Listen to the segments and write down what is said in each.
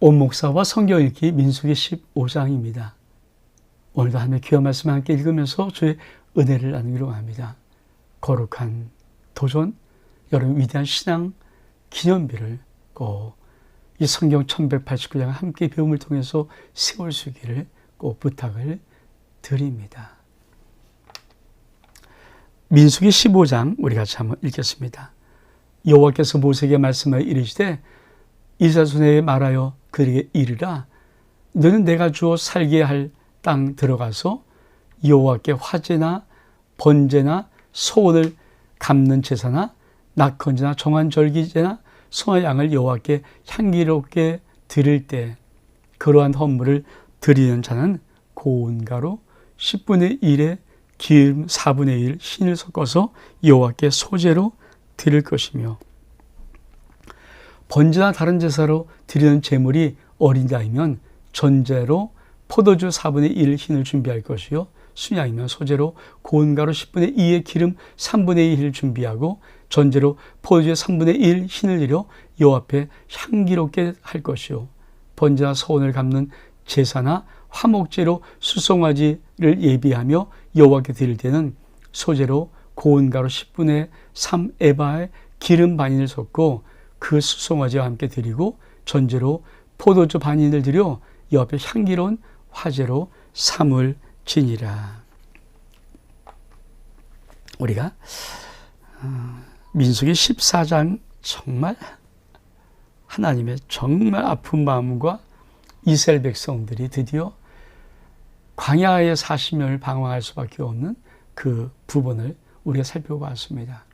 온 목사와 성경 읽기 민수기 15장입니다. 오늘도 하나님의 귀한 말씀 함께 읽으면서 주의 은혜를 나누기로 합니다. 거룩한 도전, 여러분 위대한 신앙 기념비를 꼭 이 성경 1189장 함께 배움을 통해서 세울 수 있기를 꼭 부탁을 드립니다. 민수기 15장 우리 같이 한번 읽겠습니다. 여호와께서 모세에게 말씀하여 이르시되 이스라엘 자손에게 말하여 그에게 이르라. 너는 내가 주어 살게 할 땅 들어가서 여호와께 화제나 번제나 소원을 갚는 제사나 낙헌제나 정한절기제나 소와 양을 여호와께 향기롭게 드릴 때 그러한 헌물을 드리는 자는 고운 가루 10분의 1에 기름 4분의 1 신을 섞어서 여호와께 소제로 드릴 것이며, 번제나 다른 제사로 드리는 제물이 어린 자이면 전제로 포도주 4분의 1 흰을 준비할 것이요, 순양이면 소제로 고운 가루 10분의 2의 기름 3분의 1을 준비하고 전제로 포도주의 3분의 1 흰을 들여 여호와 앞에 향기롭게 할 것이요, 번제나 소원을 갚는 제사나 화목제로 수송아지를 예비하며 여호와께 드릴 때는 소제로 고운 가루 10분의 3 에바에 기름 반인을 섞고 그 수송아지와 함께 드리고 전제로 포도주 반인을 드려 여호와 앞에 향기로운 화제로 삼을 지니라. 우리가 민수기 14장 정말 하나님의 정말 아픈 마음과 이스라엘 백성들이 드디어 광야의 40년을 방황할 수밖에 없는 그 부분을 우리가 살펴봤습니다.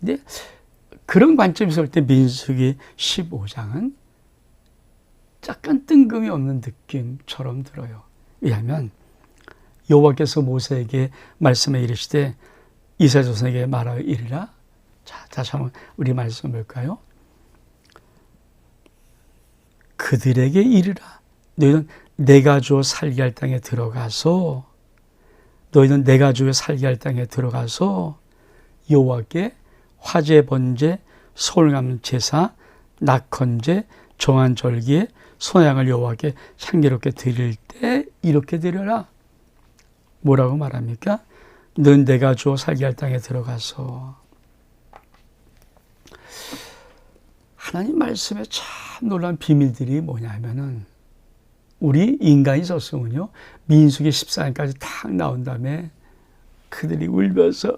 근데 그런 관점에서 볼 때 민수기 15장은 약간 뜬금이 없는 느낌처럼 들어요. 왜냐하면 여호와께서 모세에게 말씀해 이르시되 이스라엘 자손에게 말하여 이르라. 자, 다시 한번 우리 말씀 볼까요? 그들에게 이르라. 너희는 내가 주어 살게 할 땅에 들어가서 여호와께 화제, 번제, 소를 갚는 제사, 낙헌제, 정한 절기에 소양을 여호와께 향기롭게 드릴 때 이렇게 드려라. 뭐라고 말합니까? 넌 내가 주어 살게 할 땅에 들어가서. 하나님 말씀에 참 놀라운 비밀들이 뭐냐면은, 우리 인간이 졌으면요, 민수기 14장까지 탁 나온 다음에 그들이 울면서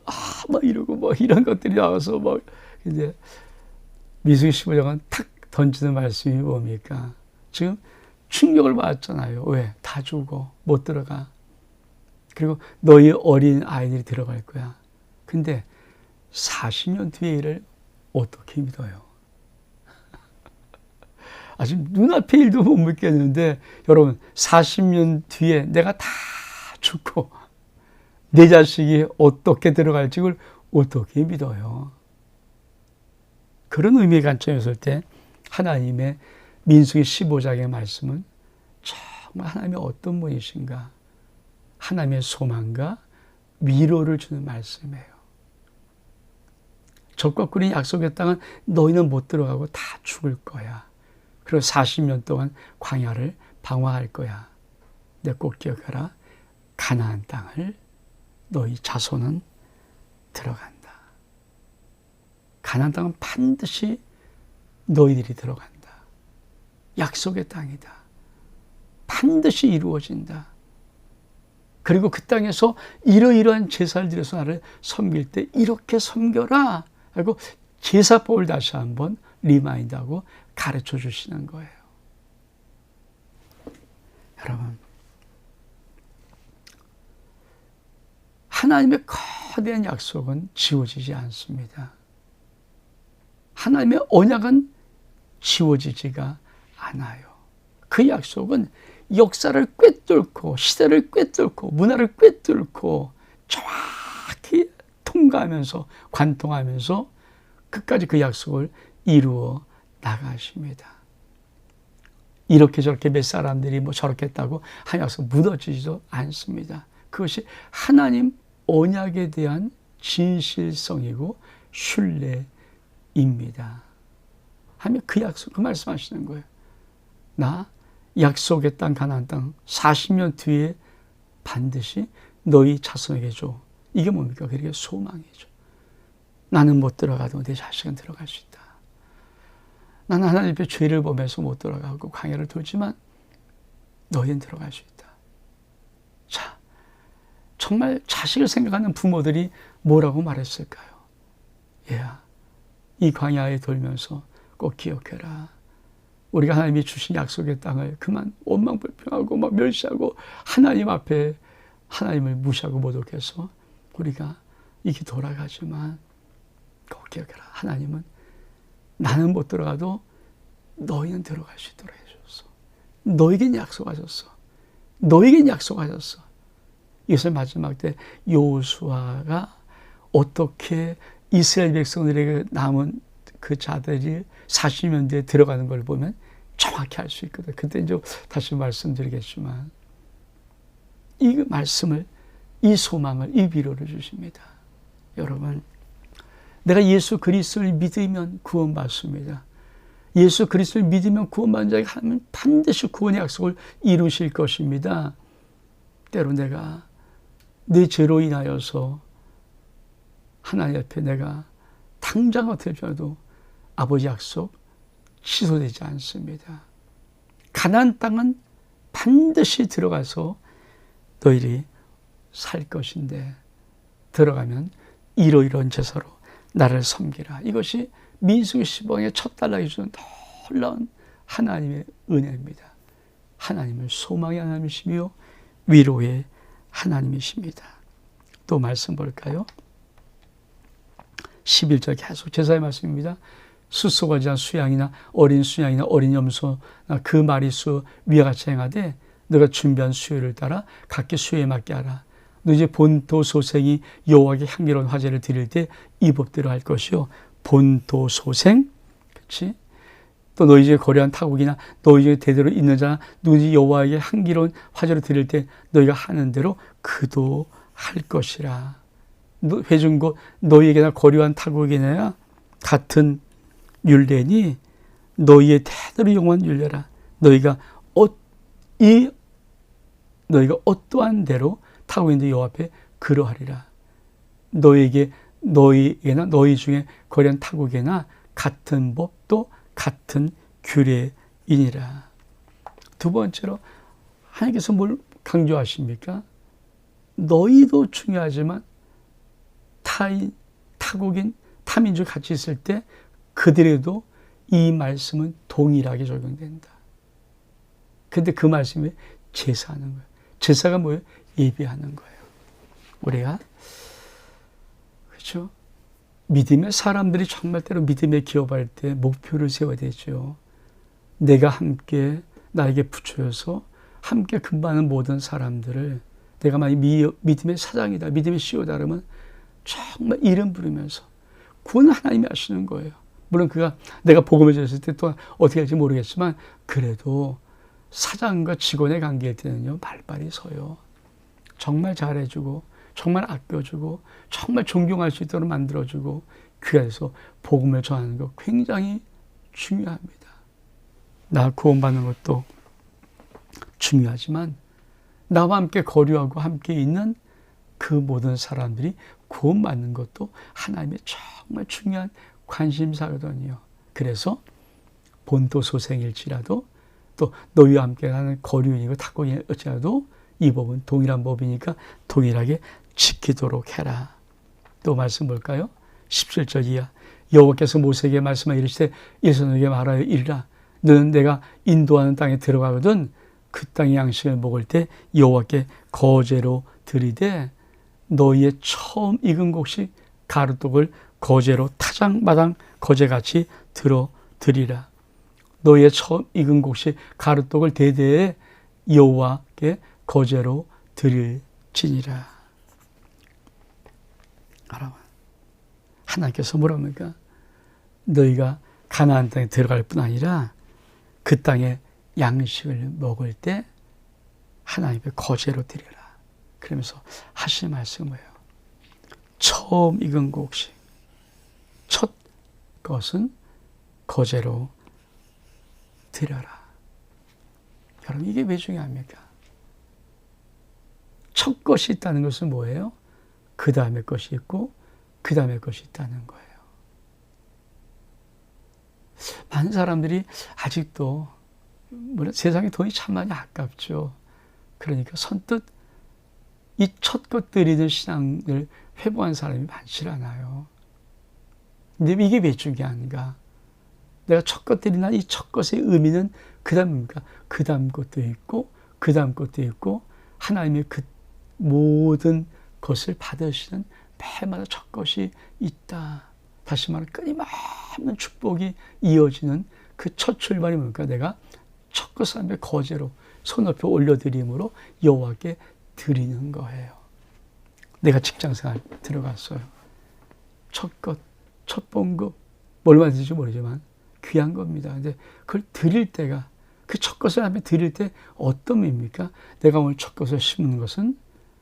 막 이러고 뭐 이런 것들이 나와서 뭐 이제 민수기 15장은 탁 던지는 말씀이 뭡니까? 지금 충격을 받았잖아요. 왜? 다 죽어. 못 들어가. 그리고 너희 어린 아이들이 들어갈 거야. 근데 40년 뒤의 일을 어떻게 믿어요? 아직 눈앞의 일도 못 믿겠는데, 여러분 40년 뒤에 내가 다 죽고 내 자식이 어떻게 들어갈지 그걸 어떻게 믿어요? 그런 의미의 관점에서 볼 때 하나님의 민수기 15장의 말씀은 정말 하나님의 어떤 분이신가, 하나님의 소망과 위로를 주는 말씀이에요. 적과 꿀인 약속의 땅은 너희는 못 들어가고 다 죽을 거야. 그리고 40년 동안 광야를 방황할 거야. 근데 꼭 기억하라. 가나안 땅을 너희 자손은 들어간다. 가나안 땅은 반드시 너희들이 들어간다. 약속의 땅이다. 반드시 이루어진다. 그리고 그 땅에서 이러이러한 제사를 드려서 나를 섬길 때 이렇게 섬겨라. 그리고 제사법을 다시 한번 리마인드하고 가르쳐 주시는 거예요. 여러분, 하나님의 거대한 약속은 지워지지 않습니다. 하나님의 언약은 지워지지가 않아요. 그 약속은 역사를 꿰뚫고 시대를 꿰뚫고 문화를 꿰뚫고 정확히 통과하면서 관통하면서 끝까지 그 약속을 이루어 나가십니다. 이렇게 저렇게 몇 사람들이 뭐 저렇게 했다고 한 약속 무너지지도 않습니다. 그것이 하나님 언약에 대한 진실성이고 신뢰입니다. 하면 그 약속, 그 말씀하시는 거예요. 나 약속의 땅 가나안 땅 40년 뒤에 반드시 너희 자손에게 줘. 이게 뭡니까? 그게 소망이죠. 나는 못 들어가도 내 자식은 들어갈 수 있다. 나는 하나님 앞에 죄를 범해서 못 들어가고 광야를 돌지만 너희는 들어갈 수 있다. 자, 정말 자식을 생각하는 부모들이 뭐라고 말했을까요? 얘야, 이 광야에 돌면서 꼭 기억해라. 우리가 하나님이 주신 약속의 땅을 그만 원망불평하고 막 멸시하고 하나님 앞에 하나님을 무시하고 모독해서 우리가 이게 돌아가지만 꼭 기억해라. 하나님은 나는 못 들어가도 너희는 들어갈 수 있도록 해줬어. 너에겐 약속하셨어. 너에겐 약속하셨어. 이것을 마지막 때 여호수아가 어떻게 이스라엘 백성들에게 남은 그 자들이 40년 뒤에 들어가는 걸 보면 정확히 알 수 있거든. 그때 이제 다시 말씀드리겠지만 이 말씀을, 이 소망을, 이 위로를 주십니다. 여러분, 내가 예수 그리스도를 믿으면 구원받습니다. 예수 그리스도를 믿으면 구원받는 자에게 하나님은 반드시 구원의 약속을 이루실 것입니다. 때로 내가 내 죄로 인하여서 하나님 앞에 내가 당장 어떻게 해도 아버지 약속 취소되지 않습니다. 가나안 땅은 반드시 들어가서 너희들이 살 것인데 들어가면 이러이러한 제사로 나를 섬기라. 이것이 민수기 15장의 첫 단락이 주는 놀라운 하나님의 은혜입니다. 하나님은 소망의 하나님이시며 위로의 하나님이십니다. 또 말씀 볼까요? 11절 계속 제사의 말씀입니다. 숫소가지나 수양이나 어린 수양이나 어린 염소나 그 마리수 위와 같이 행하되 너가 준비한 수요를 따라 각기 수요에 맞게 하라. 너 이제 본토 소생이 여호와께 향기로운 화제를 드릴 때 이 법대로 할 것이요. 본토 소생, 그렇지? 또 너희 집에 거류한 타국이나 너희 집에 대대로 있는 자나 누구든지 여호와에게 향기로운 화제를 드릴 때 너희가 하는 대로 그도 할 것이라. 회중 곧 너희에게나 거류한 타국이나 같은 율례니 너희의 대대로 영원한 율례라. 너희가 어떠한 대로 타국인들 여호와 앞에 그러하리라. 너희에게나 너희 중에 거류한 타국에나 같은 법도 같은 규례이니라. 두 번째로 하나님께서 뭘 강조하십니까? 너희도 중요하지만 타인, 타국인, 타민족 같이 있을 때 그들에도 이 말씀은 동일하게 적용된다. 근데 그 말씀이 제사하는 거예요. 제사가 뭐예요? 예비하는 거예요. 우리가 그렇죠? 믿음의 사람들이 정말 때로 믿음에 기업할 때 목표를 세워야 되죠. 내가 함께 나에게 붙여서 함께 근무하는 모든 사람들을 내가 만약 믿음의 사장이다, 믿음의 CEO다 그러면 정말 이름 부르면서 구원은 하나님이 하시는 거예요. 물론 그가 내가 복음을 전했을 때 또 어떻게 할지 모르겠지만 그래도 사장과 직원의 관계일 때는요 말발이 서요. 정말 잘해주고 정말 아껴주고 정말 존경할 수 있도록 만들어주고 귀에서 복음을 전하는 것 굉장히 중요합니다. 나 구원받는 것도 중요하지만 나와 함께 거류하고 함께 있는 그 모든 사람들이 구원받는 것도 하나님의 정말 중요한 관심사거든요. 그래서 본토 소생일지라도 또 너희와 함께 하는 거류인이고 타국인일지라도 이 법은 동일한 법이니까 동일하게 지키도록 해라. 또 말씀 볼까요? 17절 이하 여호와께서 모세에게 말씀하여 이르시되 일손에게 말하여 이르라. 너는 내가 인도하는 땅에 들어가거든 그 땅의 양식을 먹을 때 여호와께 거제로 드리되 너희의 처음 익은 곡식 가루떡을 거제로 타작마당 거제같이 들어 드리라. 너희의 처음 익은 곡식 가루떡을 대대에 여호와께 거제로 드릴지니라. 여러분, 하나님께서 뭐랍니까? 너희가 가나안 땅에 들어갈 뿐 아니라 그 땅에 양식을 먹을 때 하나님의 거제로 드리라. 그러면서 하신 말씀은 뭐예요? 처음 익은 곡식, 첫 것은 거제로 드려라. 여러분, 이게 왜 중요합니까? 첫 것이 있다는 것은 뭐예요? 그 다음에 것이 있고 그 다음에 것이 있다는 거예요. 많은 사람들이 아직도 세상에 돈이 참 많이 아깝죠. 그러니까 선뜻 이 첫 것 드리는 신앙을 회복한 사람이 많지 않아요. 근데 이게 왜 중요한가? 내가 첫 것 드리나 이 첫 것의 의미는 그 다음입니까? 그 다음 것도 있고 그 다음 것도 있고 하나님의 그 모든 것을 받으시는 매일마다 첫 것이 있다. 다시 말해 끊임없는 축복이 이어지는 그 첫 출발이 뭡니까? 내가 첫 것을 하며 거제로 손 높여 올려드림으로 여호와께 드리는 거예요. 내가 직장생활 들어갔어요. 첫 것, 첫 봉급, 얼마 드릴지 모르지만 귀한 겁니다. 근데 그걸 드릴 때가, 그 첫 것을 하며 드릴 때 어떤 의미입니까? 내가 오늘 첫 것을 심는 것은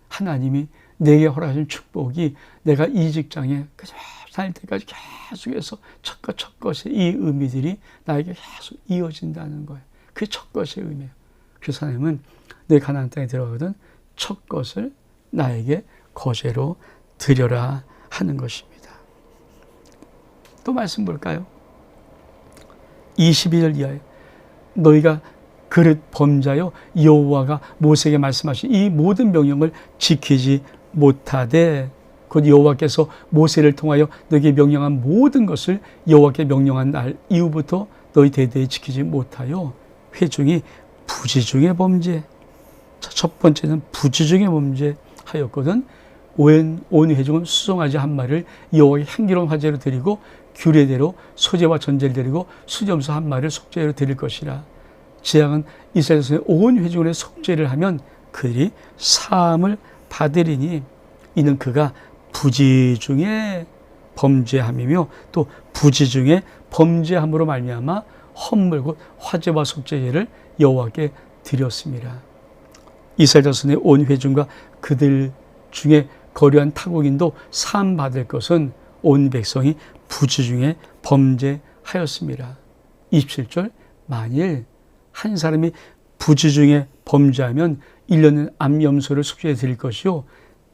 하나님이 내게 허락하신 축복이 내가 이 직장에 살 때까지 계속해서 첫 것의 이 의미들이 나에게 계속 이어진다는 거예요. 그게 첫 것의 의미예요. 그래서 하나님은 내 가나안 땅에 들어가거든 첫 것을 나에게 거제로 드려라 하는 것입니다. 또 말씀 볼까요? 22절 이하에 너희가 그릇 범자여 여호와가 모세에게 말씀하신 이 모든 명령을 지키지 못하되 곧 여호와께서 모세를 통하여 너희에게 명령한 모든 것을 여호와께 명령한 날 이후부터 너희 대대에 지키지 못하여 회중이 부지 중의 범죄. 첫 번째는 부지 중의 범죄하였거든. 온 회중은 수송아지 한 마리를 여호와의 향기로운 화제로 드리고 규례대로 소제와 전제를 드리고 수점수 한 마리를 속죄로 드릴 것이라. 제왕은 이스라엘 자손의 온 회중을 속죄를 하면 그들이 사함을 받으리니 이는 그가 부지 중에 범죄함이며 또 부지 중에 범죄함으로 말미암아 헌물 곧 화제와 속죄제를 여호와께 드렸습니다. 이스라엘 자손의 온 회중과 그들 중에 거류한 타국인도 사함 받을 것은 온 백성이 부지 중에 범죄하였습니다. 27절 만일 한 사람이 부지 중에 범죄하면 1년은 암염소를 속죄해 드릴 것이요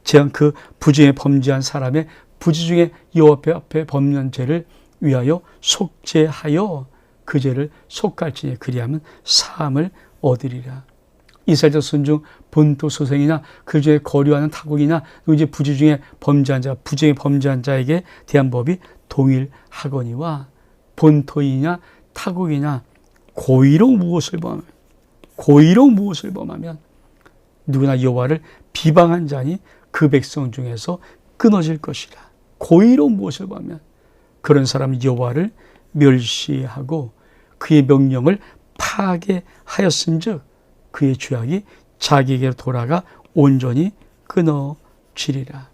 제한 그 부지 중에 범죄한 사람의 부지 중에 여호와 앞에 범죄한 죄를 위하여 속죄하여 그 죄를 속갈지니 그리하면 사함을 얻으리라. 이스라엘 자손 중 본토 소생이나 그 중에 거류하는 타국이나 이제 부지 중에 범죄한 자, 부지 중에 범죄한 자에게 대한 법이 동일하거니와 본토이나 타국이나 고의로 무엇을 범하면 누구나 여호와를 비방한 자니 그 백성 중에서 끊어질 것이라. 고의로 무엇을 범하면 그런 사람은 여호와를 멸시하고 그의 명령을 파괴하였은즉 그의 죄악이 자기에게로 돌아가 온전히 끊어지리라.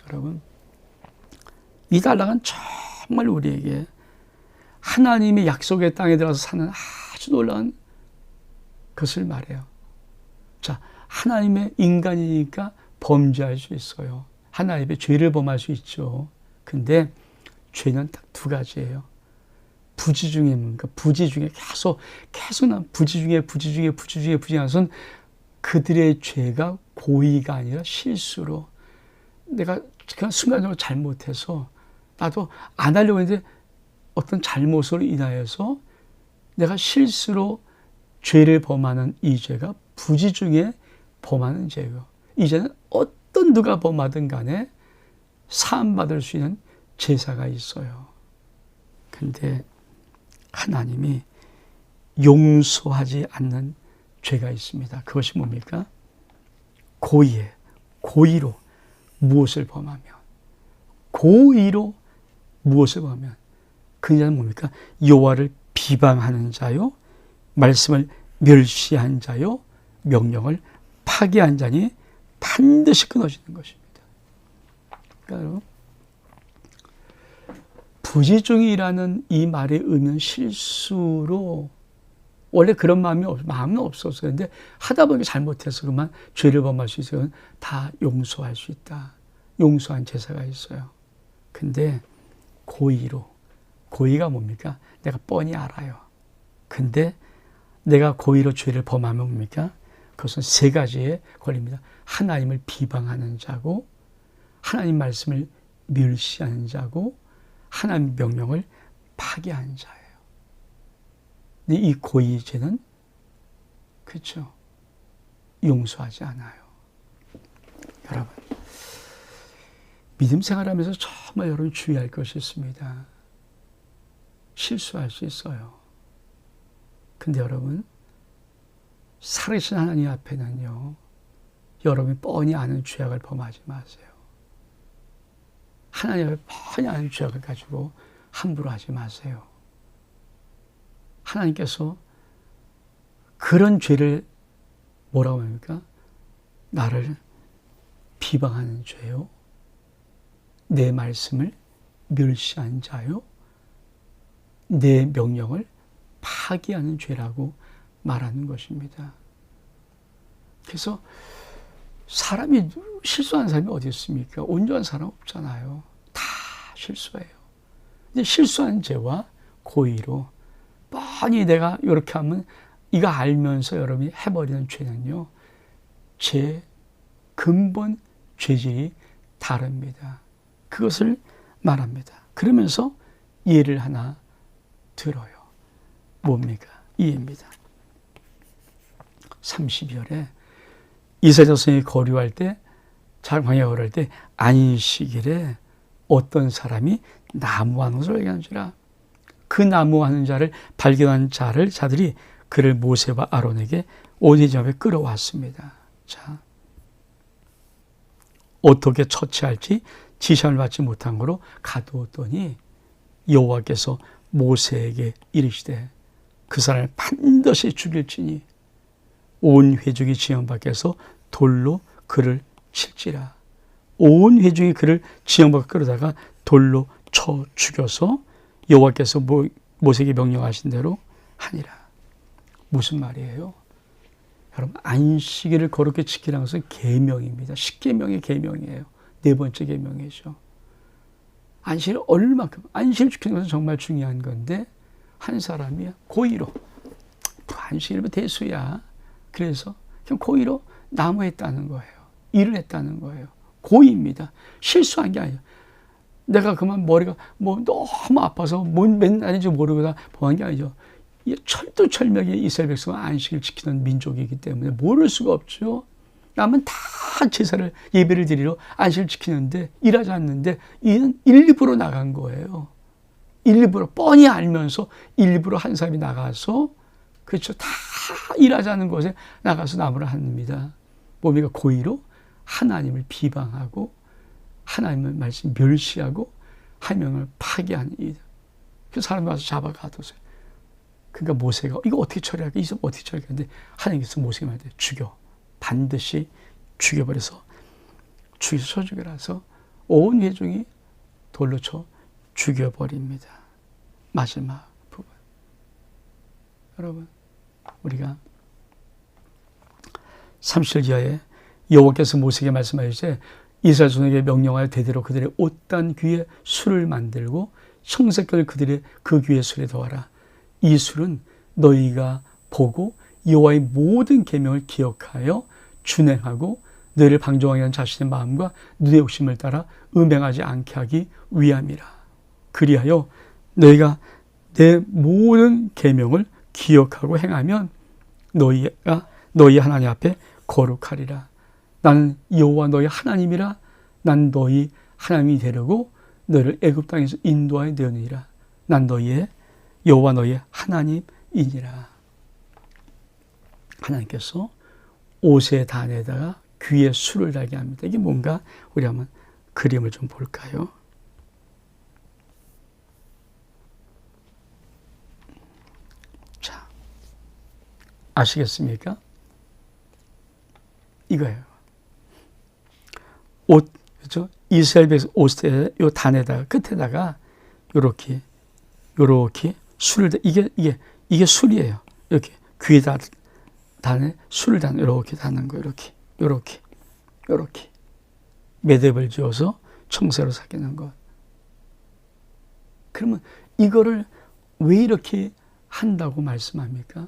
여러분, 이 단락은 정말 우리에게 하나님의 약속의 땅에 들어서 사는 아주 놀라운 것을 말해요. 자, 하나님의 인간이니까 범죄할 수 있어요. 하나님의 죄를 범할 수 있죠. 근데 죄는 딱 두 가지예요. 부지 중에 뭔가 부지 중에 계속 난 부지 중에 하선 그들의 죄가 고의가 아니라 실수로 내가 그냥 순간적으로 잘못해서 나도 안 하려고 했는데 어떤 잘못으로 인하여서 내가 실수로 죄를 범하는 이 죄가 부지 중에 범하는 죄고 이 죄는 어떤 누가 범하든 간에 사함받을 수 있는 제사가 있어요. 근데 하나님이 용서하지 않는 죄가 있습니다. 그것이 뭡니까? 고의로 무엇을 범하면 그 자는 뭡니까? 여호와를 비방하는 자요, 말씀을 멸시한 자요, 명령을 파괴한 자니 반드시 끊어지는 것입니다. 그러니까 여러분, 부지중이라는 이 말의 의미는 실수로 원래 그런 마음은 없었어요. 근데 하다 보니까 잘못해서 그만 죄를 범할 수 있어요. 다 용서할 수 있다. 용서한 제사가 있어요. 근데 고의가 뭡니까? 내가 뻔히 알아요. 근데 내가 고의로 죄를 범하면 뭡니까? 그것은 세 가지에 걸립니다. 하나님을 비방하는 자고, 하나님 말씀을 멸시하는 자고, 하나님 명령을 파괴하는 자예요. 근데 이 고의 죄는 그렇죠, 용서하지 않아요. 여러분, 믿음 생활하면서 정말 여러분 주의할 것이 있습니다. 실수할 수 있어요. 근데 여러분, 살아계신 하나님 앞에는요, 여러분이 뻔히 아는 죄악을 범하지 마세요. 하나님 앞에 뻔히 아는 죄악을 가지고 함부로 하지 마세요. 하나님께서 그런 죄를 뭐라고 합니까? 나를 비방하는 죄요, 내 말씀을 멸시한 자요, 내 명령을 파기하는 죄라고 말하는 것입니다. 그래서 사람이 실수하는 사람이 어디 있습니까? 온전한 사람 없잖아요. 다 실수해요. 근데 실수한 죄와 고의로 뻔히 내가 이렇게 하면 이거 알면서 여러분이 해버리는 죄는요, 제 근본 죄질이 다릅니다. 그것을 말합니다. 그러면서 예를 하나 들어요. 뭡니까? 이해입니다. 32절에 이스라엘 자손이 거류할 때, 광야에 거류할 때 안식일에 어떤 사람이 나무하는 것을 발견한지라. 그 나무하는 자를 발견한 자들이 그를 모세와 아론에게 오직 앞에 끌어왔습니다. 자, 어떻게 처치할지 지시를 받지 못한 거로 가두었더니 여호와께서 모세에게 이르시되 그 사람을 반드시 죽일지니 온 회중이 지형 밖에서 돌로 그를 칠지라. 온 회중이 그를 지형 밖에 끌어다가 돌로 쳐 죽여서 여호와께서 모세에게 명령하신 대로 하니라. 무슨 말이에요? 여러분, 안식일을 거룩히 지키라는 것은 계명입니다. 10계명의 계명이에요. 네 번째 계명이죠. 안식일을 얼마큼, 안식일 지키는 것은 정말 중요한 건데 한 사람이 고의로, 안식일은 대수야, 그래서 그냥 고의로 나무했다는 거예요. 일을 했다는 거예요. 고의입니다. 실수한 게 아니에요. 내가 그만 머리가 너무 아파서 뭔 맨날인지 모르고 다 범한 게 아니죠. 철두철미하게 이스라엘 백성은 안식을 지키는 민족이기 때문에 모를 수가 없죠. 남은 다 제사를, 예배를 드리러 안식을 지키는데 일하지 않는데 이는 일부러 나간 거예요. 일부러 뻔히 알면서 일부러 한 사람이 나가서, 그렇죠, 다 일하자는 곳에 나가서 나무를 합니다. 뭡니까? 고의로 하나님을 비방하고 하나님의 말씀 멸시하고 하명을 파괴하는 일. 그 사람이 와서 잡아 가뒀어요. 그러니까 모세가 이거 어떻게 처리할까? 이거 어떻게 처리할까? 하나님께서 모세에게 말해 죽여. 반드시 죽여버려서 쳐 죽여라서 온 회중이 돌로 쳐 죽여버립니다. 마지막 부분. 여러분, 우리가 30절 이하에 여호와께서 모세에게 말씀하시되 이스라엘 자손에게 명령하여 대대로 그들의 옷단 귀에 술을 만들고 청색을 그들의 그 귀에 술에 더하라. 이 술은 너희가 보고 여호와의 모든 계명을 기억하여 준행하고 너희를 방종하게 한 자신의 마음과 눈의 욕심을 따라 음행하지 않게 하기 위함이라. 그리하여 너희가 내 모든 계명을 기억하고 행하면 너희가 너희 하나님 앞에 거룩하리라. 나는 여호와 너희 하나님이라. 난 너희 하나님이 되려고 너희를 애굽 땅에서 인도하여 내었느니라. 난 너희의 여호와 너희의 하나님이니라. 하나님께서 옷의 단에다가 귀에 술을 달게 합니다. 이게 뭔가 우리 한번 그림을 좀 볼까요? 자, 아시겠습니까? 이거예요. 옷, 그렇죠? 이스라엘 백성 옷에 요 단에다가 끝에다가 요렇게 술을, 이게 술이에요. 이렇게 귀에다 단에 술을 이렇게 다는 거, 이렇게 매듭을 지어서 청새로 사귀는 것. 그러면 이거를 왜 이렇게 한다고 말씀합니까?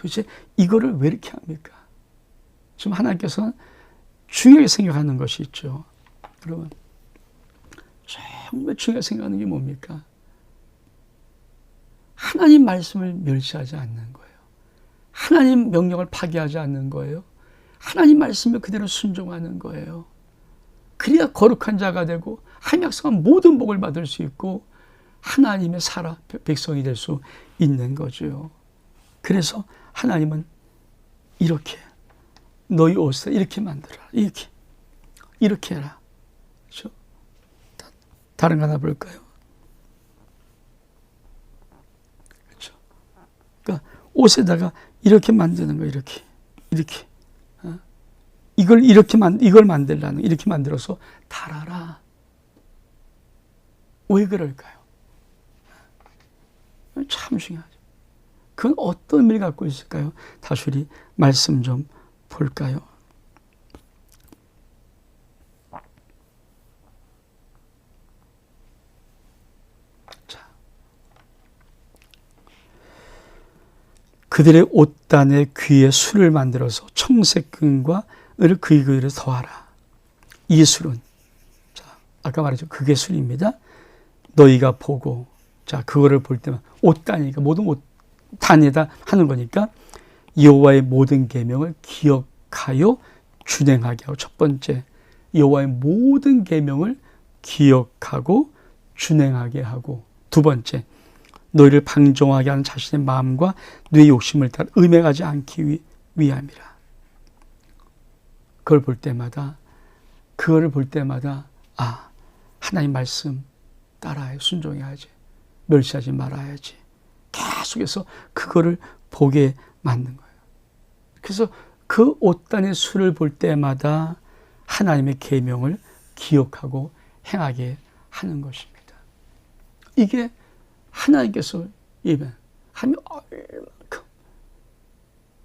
도대체 이거를 왜 이렇게 합니까? 지금 하나님께서는 중요하게 생각하는 것이 있죠. 여러분, 정말 중요하게 생각하는 게 뭡니까? 하나님 말씀을 멸시하지 않는 거예요. 하나님 명령을 파기하지 않는 거예요. 하나님 말씀에 그대로 순종하는 거예요. 그래야 거룩한 자가 되고 하나님 약속한 모든 복을 받을 수 있고 하나님의 백성이 될 수 있는 거죠. 그래서 하나님은 이렇게 너희 옷을 이렇게 만들어라. 이렇게 해라. 그렇죠? 다른 거 하나 볼까요? 그렇죠? 그러니까 옷에다가 이렇게 만드는 거, 이렇게. 이걸 만들라는, 이렇게 만들어서 달아라. 왜 그럴까요? 참 중요하죠. 그건 어떤 의미를 갖고 있을까요? 다시 우리 말씀 좀 볼까요? 자, 그들의 옷단에 귀에 술을 만들어서 청색금과 을 그의 귀에 더하라. 이 술은, 자, 아까 말했죠. 그게 술입니다. 너희가 보고, 자, 그거를 볼 때만 옷단이니까 모든 옷단에다 하는 거니까 여호와의 모든 계명을 기억하여 준행하게 하고, 첫 번째 여호와의 모든 계명을 기억하고 준행하게 하고, 두 번째 너희를 방종하게 하는 자신의 마음과 뇌 욕심을 따라 음행하지 않기 위함이라. 그거를 볼 때마다 하나님 말씀 따라야 순종해야지, 멸시하지 말아야지, 계속해서 그거를 보게 만든 거예요. 그래서 그 옷단의 수를 볼 때마다 하나님의 계명을 기억하고 행하게 하는 것입니다. 이게 하나님께서 하나님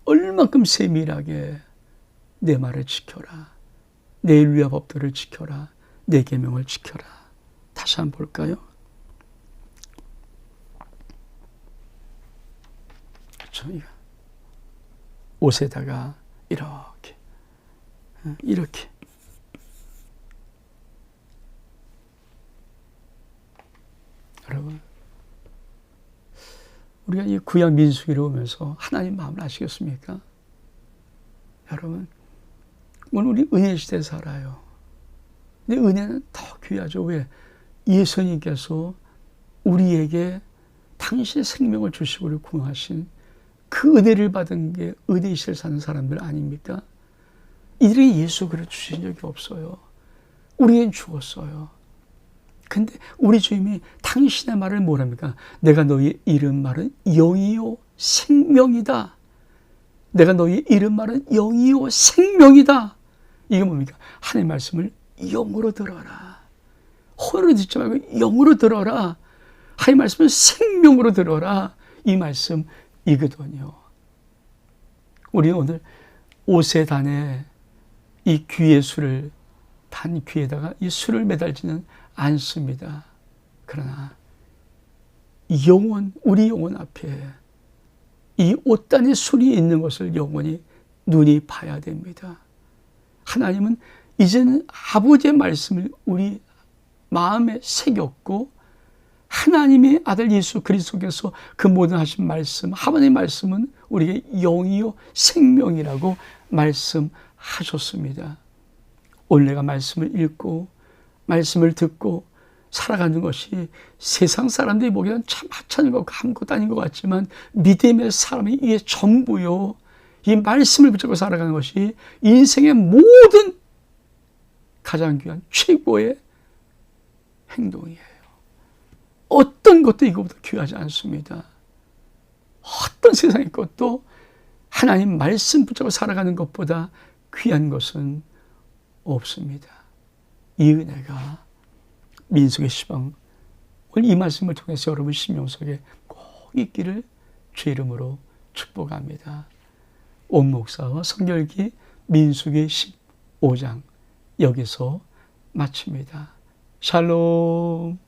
얼만큼 세밀하게 내 말을 지켜라, 내 윤리와 법도를 지켜라, 내 계명을 지켜라. 다시 한번 볼까요? 그렇죠? 옷에다가 이렇게 여러분, 우리가 이 구약 민수기를 오면서 하나님 마음을 아시겠습니까? 여러분, 오늘 우리 은혜 시대에 살아요. 근데 은혜는 더 귀하죠. 왜? 예수님께서 우리에게 당신의 생명을 주시고 우리를 구하신 그 은혜를 받은 게 은혜 시대를 사는 사람들 아닙니까? 이들이 예수 그리스도 주신 적이 없어요. 우리는 죽었어요. 근데 우리 주님이 당신의 말을 뭐랍니까? 내가 너희의 이름 말은 영이요 생명이다. 내가 너희의 이름 말은 영이요 생명이다. 이게 뭡니까? 하나님의 말씀을 영으로 들어라. 혼으로 듣지 말고 영으로 들어라. 하나님의 말씀을 생명으로 들어라. 이 말씀이거든요. 우리는 오늘 옷의 단에 이 귀의 술을, 단 귀에다가 이 술을 매달지는 않습니다. 그러나 우리 영혼 앞에 이 옷단에 술이 있는 것을 영원히 눈이 봐야 됩니다. 하나님은 이제는 아버지의 말씀을 우리 마음에 새겼고, 하나님의 아들 예수 그리스도께서 그 모든 하신 말씀, 하나님의 말씀은 우리에게 영이요 생명이라고 말씀하셨습니다. 오늘 내가 말씀을 읽고 말씀을 듣고 살아가는 것이 세상 사람들이 보기에는 참 하찮은 것 같고 아무것도 아닌 것 같지만, 믿음의 사람이 이게 전부요, 이 말씀을 붙잡고 살아가는 것이 인생의 모든 가장 귀한 최고의 행동이에요. 어떤 것도 이거보다 귀하지 않습니다. 어떤 세상의 것도 하나님 말씀 붙잡고 살아가는 것보다 귀한 것은 없습니다. 이 은혜가 민수기 시방, 오늘 이 말씀을 통해서 여러분 심령 속에 꼭 있기를 주 이름으로 축복합니다. 온 목사와 성결기 민수기 15장 여기서 마칩니다. 샬롬.